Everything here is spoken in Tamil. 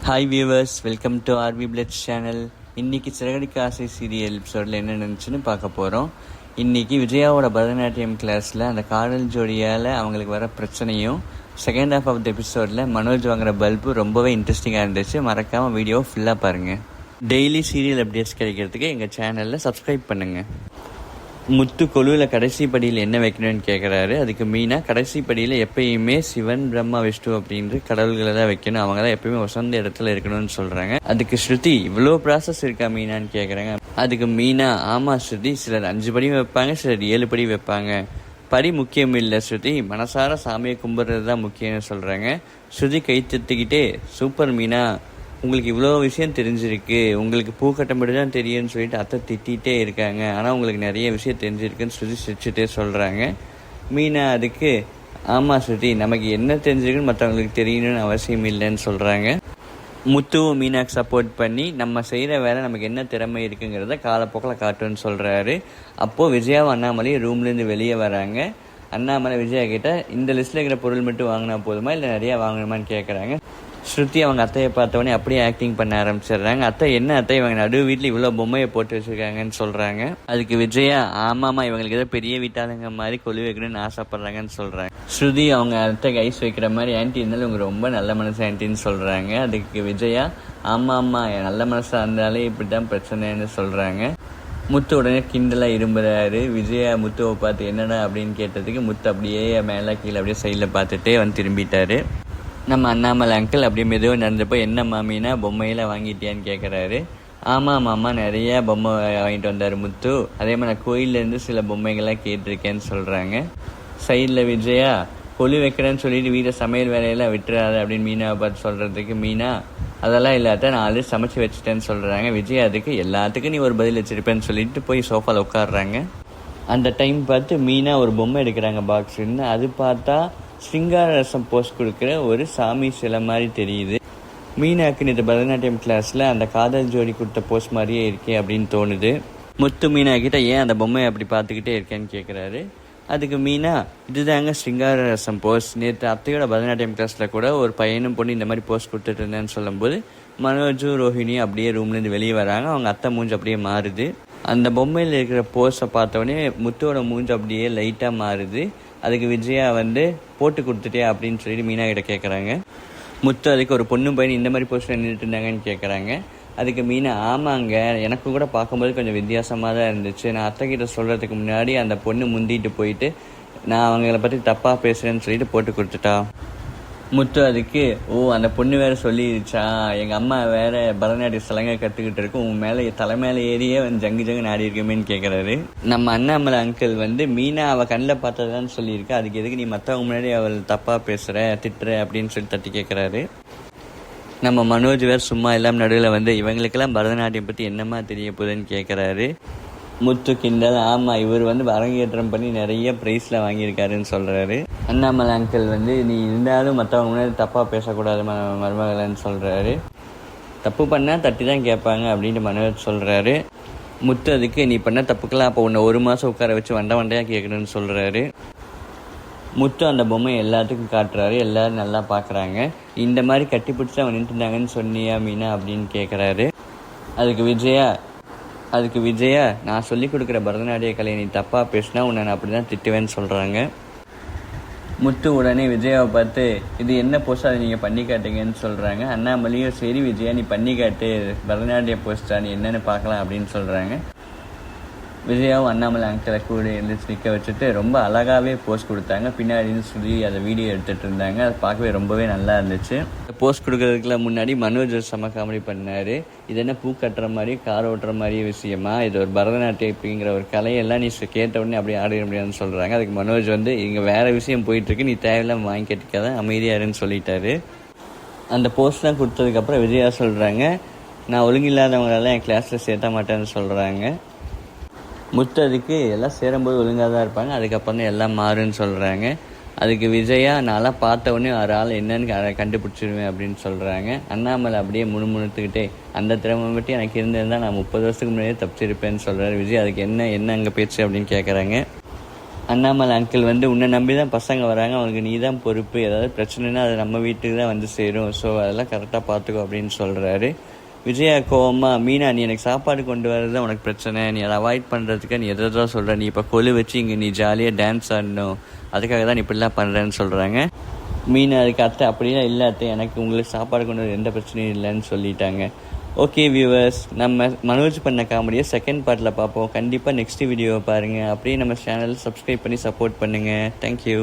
Hi viewers, welcome to RV பிளட்ஸ் channel. இன்றைக்கி சிறகடிக்க ஆசை சீரியல் எபிசோடில் என்ன நடந்துச்சுன்னு பார்க்க போகிறோம். இன்றைக்கி விஜயாவோட பரதநாட்டியம் கிளாஸில் அந்த காதல் ஜோடியால் அவங்களுக்கு வர பிரச்சனையும், செகண்ட் ஹாஃப் ஆஃப் த எபிசோடில் மனோஜ் வாங்குற பல்பு ரொம்பவே இன்ட்ரெஸ்டிங்காக இருந்துச்சு. மறக்காமல் வீடியோ ஃபுல்லாக பாருங்கள். டெய்லி சீரியல் அப்டேட்ஸ் கிடைக்கிறதுக்கு எங்கள் சேனலில் சப்ஸ்கிரைப் பண்ணுங்கள். முத்து கொலுவில் கடைசி படியில் என்ன வைக்கணும்னு கேட்குறாரு. அதுக்கு மீனா கடைசி படியில் எப்பயுமே சிவன், பிரம்மா, விஷ்ணு அப்படின்ற கடவுள்களை தான் வைக்கணும், அவங்க தான் எப்பயுமே வசந்த இடத்துல இருக்கணும்னு சொல்கிறாங்க. அதுக்கு ஸ்ருதி இவ்வளோ ப்ராசஸ் இருக்கா மீனான்னு கேட்குறாங்க. அதுக்கு மீனா, ஆமாம் ஸ்ருதி, சிலர் 5 படி வைப்பாங்க, சிலர் 7 படி வைப்பாங்க. படி முக்கியம் இல்லை ஸ்ருதி, மனசார சாமியை கும்பிட்றது தான் முக்கியம்னு சொல்கிறாங்க. ஸ்ருதி கை தட்டிக்கிட்டே, சூப்பர் மீனா, உங்களுக்கு இவ்வளோ விஷயம் தெரிஞ்சிருக்கு, உங்களுக்கு பூக்கட்டம் மட்டும் தான் தெரியும்னு சொல்லிட்டு அத்தை திட்டிகிட்டே இருக்காங்க, ஆனால் உங்களுக்கு நிறைய விஷயம் தெரிஞ்சிருக்குன்னு ஸ்ருதி சிரிச்சுட்டே சொல்கிறாங்க. மீனா அதுக்கு, ஆமாம் ஸ்ருதி, நமக்கு என்ன தெரிஞ்சிருக்குன்னு மற்றவங்களுக்கு தெரியணும்னு அவசியம் இல்லைன்னு சொல்கிறாங்க. முத்துவும் மீனாக்கு சப்போர்ட் பண்ணி நம்ம செய்கிற வேலை நமக்கு என்ன திறமை இருக்குங்கிறத காலப்போக்கில் காட்டுன்னு சொல்கிறாரு. அப்போது விஜயாவும் அண்ணாமலையும் ரூம்லேருந்து வெளியே வராங்க. அண்ணாமலை விஜயா கிட்ட, இந்த லிஸ்ட்டில் இருக்கிற பொருள் மட்டும் வாங்கினா போதுமா இல்லை நிறையா வாங்கணுமான்னு கேட்குறாங்க. ஸ்ருதி அவங்க அத்தையை பார்த்தவொடனே அப்படியே ஆக்டிங் பண்ண ஆரம்பிச்சிடுறாங்க. அத்தை, என்ன அத்தை, இவங்க நடு வீட்டில் இவ்வளோ பொம்மையை போட்டு வச்சுருக்காங்கன்னு சொல்கிறாங்க. அதுக்கு விஜயா, ஆமாம்மா, இவங்களுக்கு ஏதோ பெரிய வீட்டாளுங்க மாதிரி கொலு வைக்கணும்னு ஆசைப்பட்றாங்கன்னு சொல்கிறாங்க. ஸ்ருதி அவங்க அத்தைக்கு ஐஸ் வைக்கிற மாதிரி, ஆன்ட்டி இருந்தாலும் இவங்க ரொம்ப நல்ல மனசு ஆன்ட்டின்னு சொல்கிறாங்க. அதுக்கு விஜயா, ஆமாம்மா, நல்ல மனசாக இருந்தாலே இப்படி தான் பிரச்சனைன்னு சொல்கிறாங்க. முத்து உடனே கிண்டலாக இரும்புறாரு. விஜயா முத்துவை பார்த்து என்னடா அப்படின்னு கேட்டதுக்கு முத்து அப்படியே மேலே கீழே அப்படியே சைடில் பார்த்துட்டே வந்து திரும்பிட்டாரு. நம்ம அண்ணாமலை அங்கிள் அப்படியே மெதுவாக நடந்தப்போ, என்ன மாமினா பொம்மையெல்லாம் வாங்கிட்டியான்னு கேட்குறாரு. ஆமாம் மாமா, நிறையா பொம்மை வாங்கிட்டு வந்தார் முத்து, அதே மாதிரி நான் கோயிலேருந்து சில பொம்மைகள்லாம் கேட்டிருக்கேன்னு சொல்கிறாங்க. சைடில் விஜயா, கொலு வைக்கிறேன்னு சொல்லிட்டு வீட்டை சமையல் வேலையெல்லாம் விட்டுறாரு அப்படின்னு மீனாவை பார்த்து சொல்கிறதுக்கு மீனா, அதெல்லாம் இல்லாத நான் ஆல்ரெடி சமைச்சு வச்சுட்டேன்னு சொல்கிறாங்க. விஜய் அதுக்கு, எல்லாத்துக்கும் நீ ஒரு பதில் வச்சுருப்பேன்னு சொல்லிட்டு போய் சோஃபாவில் உட்காடுறாங்க. அந்த டைம் பார்த்து மீனா ஒரு பொம்மை எடுக்கிறாங்க பாக்ஸ்ன்னு. அது பார்த்தா சிங்கார ரசம் போஸ்ட் கொடுக்குற ஒரு சாமி சிலை மாதிரி தெரியுது. மீனாக்கு இந்த பரதநாட்டியம் கிளாஸில் அந்த காதல் ஜோடி கொடுத்த போஸ்ட் மாதிரியே இருக்கே அப்படின்னு தோணுது. முத்து மீனா கிட்ட, ஏன் அந்த பொம்மையை அப்படி பார்த்துக்கிட்டே இருக்கேன்னு கேட்குறாரு. அதுக்கு மீனா, இதுதாங்க சிங்கார ரசம் போஸ்ட், நேற்று அத்தையோட பரதநாட்டியம் கிளாஸில் கூட ஒரு பையனும் பொண்ணு இந்த மாதிரி போஸ்ட் கொடுத்துட்டு இருந்தேன்னு சொல்லும்போது மனோஜும் ரோஹிணியும் அப்படியே ரூம்லேருந்து வெளியே வராங்க. அவங்க அத்தை மூஞ்சி அப்படியே மாறுது. அந்த பொம்மையில் இருக்கிற போஸ்ட்டை பார்த்தோடனே முத்துவோட மூஞ்சி அப்படியே லைட்டாக மாறுது. அதுக்கு விஜயா வந்து, போட்டு கொடுத்துட்டே அப்படின்னு சொல்லிட்டு மீனா கிட்ட கேட்குறாங்க. முத்து அதுக்கு, ஒரு பொண்ணு பையன் இந்த மாதிரி போஸ்ட்டில் நின்றுட்டு இருந்தாங்கன்னு கேட்குறாங்க. அதுக்கு மீனா, ஆமாங்க, எனக்கு கூட பார்க்கும்போது கொஞ்சம் வித்தியாசமாக தான் இருந்துச்சு, நான் அத்தைக்கிட்ட சொல்கிறதுக்கு முன்னாடி அந்த பொண்ணு முந்திட்டு போயிட்டு நான் அவங்கள பற்றி தப்பாக பேசுகிறேன்னு சொல்லிட்டு போட்டு கொடுத்துட்டா. முத்து அதுக்கு, ஓ, அந்த பொண்ணு வேறு சொல்லிடுச்சா, எங்கள் அம்மா வேறு பரதநாட்டிய சலங்கை கற்றுக்கிட்டு இருக்கும், உன் மேலே தலை மேலே ஏறியே வந்து ஜங்கு ஜங்கு நாடி இருக்கமேன்னு கேட்குறாரு. நம்ம அண்ணாமலை அங்கிள் வந்து, மீனா அவள் கண்ணில் பார்த்ததான்னு சொல்லியிருக்கா, அதுக்கு எதுக்கு நீ மற்றவங்க முன்னாடி அவள் தப்பாக பேசுகிற, திட்டுற அப்படின்னு சொல்லி தட்டி கேட்குறாரு. நம்ம மனோஜ் வேறு சும்மா எல்லாம் நடுவில் வந்து, இவங்களுக்கெல்லாம் பரதநாட்டியம் பற்றி என்னம்மா தெரிய போகுதுன்னு கேட்குறாரு. முத்து கிண்டல், ஆமாம், இவர் வந்து அரங்கேற்றம் பண்ணி நிறைய ப்ரைஸில் வாங்கியிருக்காருன்னு சொல்கிறாரு. அண்ணாமலை அங்கிள் வந்து, நீ இருந்தாலும் மற்றவங்க முன்னாடி தப்பாக பேசக்கூடாது மருமகளன்னு சொல்கிறாரு. தப்பு பண்ணால் தட்டி தான் கேட்பாங்க அப்படின்ட்டு மனோஜ் சொல்கிறாரு. முத்து அதுக்கு, நீ பண்ண தப்புக்கெல்லாம் அப்போ உன்னை 1 மாதம் உட்கார வச்சு வண்டையாக கேட்கணும்னு சொல்கிறாரு. முத்து அந்த பொம்மை எல்லாத்துக்கும் காட்டுறாரு. எல்லோரும் நல்லா பார்க்குறாங்க. இந்த மாதிரி கட்டி பிடிச்சி அவன் நின்றுட்டாங்கன்னு சொன்னியா மீனா அப்படின்னு கேட்குறாரு. அதுக்கு விஜயா, நான் சொல்லிக் கொடுக்குற பரதநாட்டிய கலையை நீ தப்பாக பேசினா உன்னை நான் அப்படி தான் திட்டுவேன்னு சொல்கிறாங்க. முத்து உடனே விஜயாவை பார்த்து, இது என்ன போஸ்ட், அதை நீங்கள் பண்ணி காட்டுங்கன்னு சொல்கிறாங்க. அண்ணாமலையும், சரி விஜயா, நீ பண்ணி காட்டு, பரதநாட்டிய போஸ்டா, நீ என்னென்னு பார்க்கலாம் அப்படின்னு சொல்கிறாங்க. விஜயாவும் அண்ணாமலை அங்கிளை கூட எழுந்திரிச்சு நிற்க வச்சுட்டு ரொம்ப அழகாகவே போஸ்ட் கொடுத்தாங்க. பின்னாடின்னு சொல்லி அதை வீடியோ எடுத்துகிட்டு இருந்தாங்க. அது பார்க்கவே ரொம்பவே நல்லா இருந்துச்சு. போஸ்ட் கொடுக்கறதுக்குலாம் முன்னாடி மனோஜ் செம காமெடி பண்ணார். இது என்ன பூ கட்டுற மாதிரி கார் ஓட்டுற மாதிரியே விஷயமா, இது ஒரு பரதநாட்டியம் அப்படிங்கிற ஒரு கலையெல்லாம் நீ கேட்ட உடனே அப்படியே ஆடிட முடியாதுன்னு சொல்கிறாங்க. அதுக்கு மனோஜ் வந்து, இங்கே வேறு விஷயம் போயிட்டுருக்கு, நீ தேவையில்லாமல் வாங்கி கேட்டுக்காத, அமைதியாருன்னு சொல்லிட்டாரு. அந்த போஸ்ட்லாம் கொடுத்ததுக்கப்புறம் விஜயா சொல்கிறாங்க, நான் ஒழுங்கில்லாதவங்களெல்லாம் என் கிளாஸில் சேர்த்த மாட்டேன்னு சொல்கிறாங்க. முத்து அதுக்கு, எல்லாம் சேரும்போது ஒழுங்காக தான் இருப்பாங்க, அதுக்கப்புறம் தான் எல்லாம் மாறுன்னு சொல்கிறாங்க. அதுக்கு விஜயா, நான்லாம் பார்த்த உடனே ஒரு ஆள் என்னன்னு கண்டுபிடிச்சிடுவேன் அப்படின்னு சொல்கிறாங்க. அண்ணாமலை அப்படியே முணுமுணுத்துக்கிட்டே, அந்த திறமை மட்டும் எனக்கு இருந்திருந்தால் நான் 30 வருஷத்துக்கு முன்னாடியே தப்பிச்சிருப்பேன்னு சொல்கிறாரு. விஜய் அதுக்கு என்ன அங்கே பேச்சு அப்படின்னு கேட்குறாங்க. அண்ணாமலை அங்கிள் வந்து உன்னை நம்பி தான் பசங்க வராங்க, அவனுக்கு நீ தான் பொறுப்பு, ஏதாவது பிரச்சனைனா அது நம்ம வீட்டுக்கு தான் வந்து சேரும், ஸோ அதெல்லாம் கரெக்டாக பார்த்துக்கோ அப்படின்னு சொல்கிறாரு. விஜயா கோவமா, மீனா நீ எனக்கு சாப்பாடு கொண்டு வரது தான் உனக்கு பிரச்சனை, நீ அதை அவாய்ட் பண்ணுறதுக்கு நீ எதை தான் சொல்கிற, நீ இப்போ கொலு வச்சு இங்கே நீ ஜாலியாக டான்ஸ் ஆடணும், அதுக்காக தான் நீ இப்படிலாம் பண்ணுறேன்னு சொல்கிறாங்க. மீனா அதுக்கு அத்தை அப்படிலாம் இல்லை அத்தை, எனக்கு உங்களுக்கு சாப்பாடு கொண்டு வர எந்த பிரச்சனையும் இல்லைன்னு சொல்லிட்டாங்க. ஓகே வியூவர்ஸ், நம்ம மனோஜ் பண்ண காமெடியை செகண்ட் பார்ட்டில் பார்ப்போம். கண்டிப்பாக நெக்ஸ்ட் வீடியோவை பாருங்கள். அப்படியே நம்ம சேனல் சப்ஸ்கிரைப் பண்ணி சப்போர்ட் பண்ணுங்கள். தேங்க்யூ.